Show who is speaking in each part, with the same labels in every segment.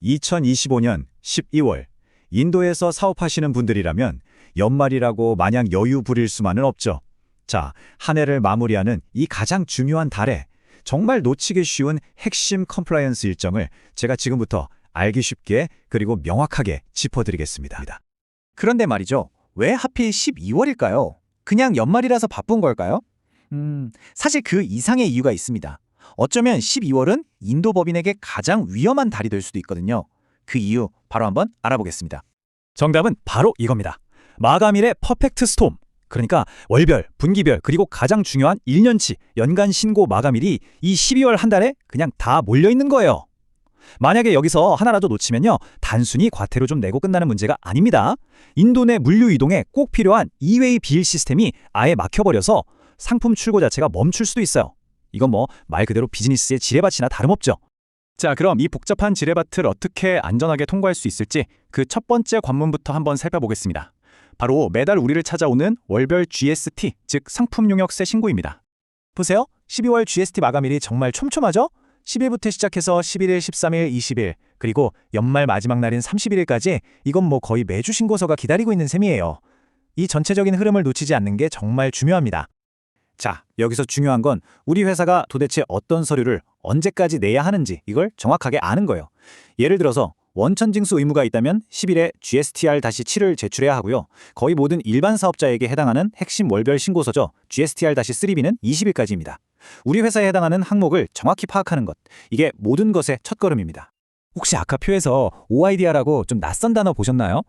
Speaker 1: 2025년 12월 인도에서 사업하시는 분들이라면 연말이라고 마냥 여유 부릴 수만은 없죠. 자, 한 해를 마무리하는 이 가장 중요한 달에 정말 놓치기 쉬운 핵심 컴플라이언스 일정을 제가 지금부터 알기 쉽게 그리고 명확하게 짚어드리겠습니다.
Speaker 2: 그런데 말이죠. 왜 하필 12월일까요? 그냥 연말이라서 바쁜 걸까요? 사실 그 이상의 이유가 있습니다. 어쩌면 12월은 인도 법인에게 가장 위험한 달이 될 수도 있거든요. 그 이유 바로 한번 알아보겠습니다.
Speaker 1: 정답은 바로 이겁니다. 마감일의 퍼펙트 스톰. 그러니까 월별, 분기별, 그리고 가장 중요한 1년치 연간 신고 마감일이 이 12월 한 달에 그냥 다 몰려있는 거예요. 만약에 여기서 하나라도 놓치면요, 단순히 과태료 좀 내고 끝나는 문제가 아닙니다. 인도 내 물류 이동에 꼭 필요한 이웨이 비일 시스템이 아예 막혀버려서 상품 출고 자체가 멈출 수도 있어요. 이건 뭐 말 그대로 비즈니스의 지뢰밭이나 다름없죠.
Speaker 2: 자, 그럼 이 복잡한 지뢰밭을 어떻게 안전하게 통과할 수 있을지 그 첫 번째 관문부터 한번 살펴보겠습니다. 바로 매달 우리를 찾아오는 월별 GST, 즉 상품용역세 신고입니다. 보세요. 12월 GST 마감일이 정말 촘촘하죠? 10일부터 시작해서 11일, 13일, 20일, 그리고 연말 마지막 날인 31일까지 이건 뭐 거의 매주 신고서가 기다리고 있는 셈이에요. 이 전체적인 흐름을 놓치지 않는 게 정말 중요합니다. 자, 여기서 중요한 건 우리 회사가 도대체 어떤 서류를 언제까지 내야 하는지 이걸 정확하게 아는 거예요. 예를 들어서 원천징수 의무가 있다면 10일에 GSTR-7을 제출해야 하고요. 거의 모든 일반 사업자에게 해당하는 핵심 월별 신고서죠. GSTR-3B는 20일까지입니다. 우리 회사에 해당하는 항목을 정확히 파악하는 것, 이게 모든 것의 첫걸음입니다.
Speaker 3: 혹시 아까 표에서 OIDR라고 좀 낯선 단어 보셨나요?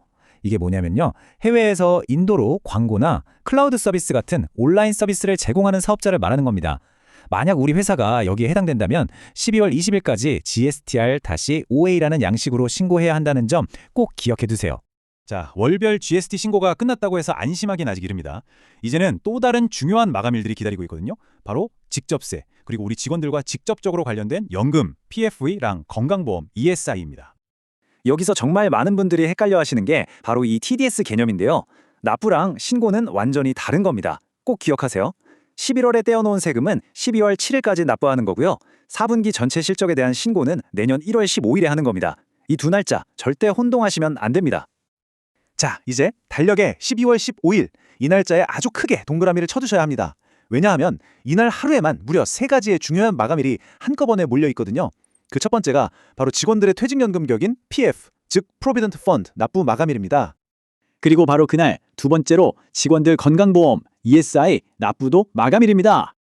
Speaker 3: 이게 뭐냐면요, 해외에서 인도로 광고나 클라우드 서비스 같은 온라인 서비스를 제공하는 사업자를 말하는 겁니다. 만약 우리 회사가 여기에 해당된다면 12월 20일까지 GSTR-5A라는 양식으로 신고해야 한다는 점 꼭 기억해 두세요.
Speaker 1: 자, 월별 GST 신고가 끝났다고 해서 안심하긴 아직 이릅니다. 이제는 또 다른 중요한 마감일들이 기다리고 있거든요. 바로 직접세, 그리고 우리 직원들과 직접적으로 관련된 연금, PF랑 건강보험, ESI입니다.
Speaker 2: 여기서 정말 많은 분들이 헷갈려 하시는 게 바로 이 TDS 개념인데요. 납부랑 신고는 완전히 다른 겁니다. 꼭 기억하세요. 11월에 떼어놓은 세금은 12월 7일까지 납부하는 거고요. 4분기 전체 실적에 대한 신고는 내년 1월 15일에 하는 겁니다. 이 두 날짜 절대 혼동하시면 안 됩니다. 자, 이제 달력에 12월 15일, 이 날짜에 아주 크게 동그라미를 쳐두셔야 합니다. 왜냐하면 이날 하루에만 무려 3가지의 중요한 마감일이 한꺼번에 몰려 있거든요. 그 첫 번째가 바로 직원들의 퇴직연금 격인 PF, 즉 Provident Fund 납부 마감일입니다. 그리고 바로 그날 두 번째로 직원들 건강보험, ESI 납부도 마감일입니다.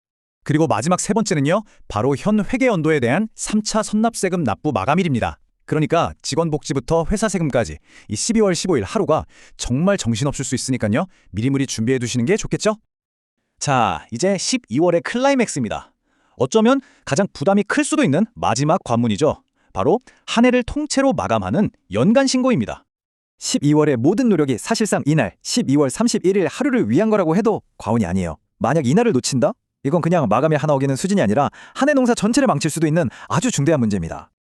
Speaker 1: 그리고 마지막 세 번째는요, 바로 현 회계연도에 대한 3차 선납세금 납부 마감일입니다. 그러니까 직원복지부터 회사세금까지 이 12월 15일 하루가 정말 정신없을 수 있으니까요, 미리미리 준비해 두시는 게 좋겠죠?
Speaker 2: 자, 이제 12월의 클라이맥스입니다. 어쩌면 가장 부담이 클 수도 있는 마지막 관문이죠. 바로 한 해를 통째로 마감하는 연간 신고입니다.
Speaker 3: 12월의 모든 노력이 사실상 이날 12월 31일 하루를 위한 거라고 해도 과언이 아니에요. 만약 이날을 놓친다? 이건 그냥 마감일 하나 어기는 수준이 아니라 한 해 농사 전체를 망칠 수도 있는 아주 중대한 문제입니다.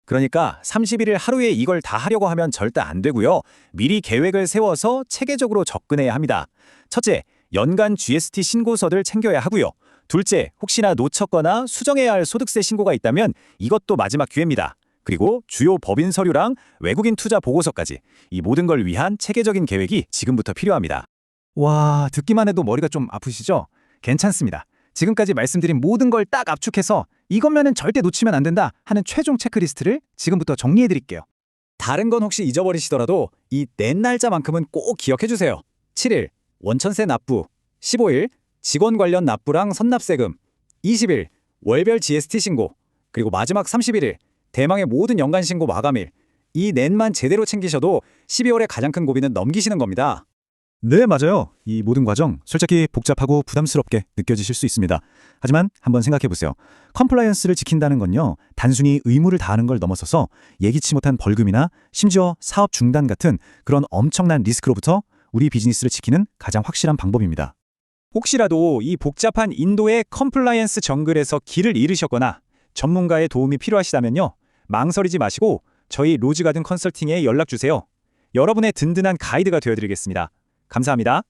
Speaker 2: 그러니까 31일 하루에 이걸 다 하려고 하면 절대 안 되고요. 미리 계획을 세워서 체계적으로 접근해야 합니다. 첫째, 연간 GST 신고서를 챙겨야 하고요. 둘째, 혹시나 놓쳤거나 수정해야 할 소득세 신고가 있다면 이것도 마지막 기회입니다. 그리고 주요 법인 서류랑 외국인 투자 보고서까지 이 모든 걸 위한 체계적인 계획이 지금부터 필요합니다.
Speaker 3: 와, 듣기만 해도 머리가 좀 아프시죠? 괜찮습니다. 지금까지 말씀드린 모든 걸 딱 압축해서 이것면은 절대 놓치면 안 된다 하는 최종 체크리스트를 지금부터 정리해 드릴게요.
Speaker 2: 다른 건 혹시 잊어버리시더라도 이 낸 날짜만큼은 꼭 기억해 주세요. 7일, 원천세 납부. 15일, 직원 관련 납부랑 선납세금. 20일, 월별 GST 신고. 그리고 마지막 31일, 대망의 모든 연간 신고 마감일. 이 낸만 제대로 챙기셔도 12월의 가장 큰 고비는 넘기시는 겁니다.
Speaker 1: 네, 맞아요. 이 모든 과정 솔직히 복잡하고 부담스럽게 느껴지실 수 있습니다. 하지만 한번 생각해 보세요. 컴플라이언스를 지킨다는 건요, 단순히 의무를 다하는 걸 넘어서서 예기치 못한 벌금이나 심지어 사업 중단 같은 그런 엄청난 리스크로부터 우리 비즈니스를 지키는 가장 확실한 방법입니다.
Speaker 2: 혹시라도 이 복잡한 인도의 컴플라이언스 정글에서 길을 잃으셨거나 전문가의 도움이 필요하시다면요, 망설이지 마시고 저희 로즈가든 컨설팅에 연락 주세요. 여러분의 든든한 가이드가 되어드리겠습니다. 감사합니다.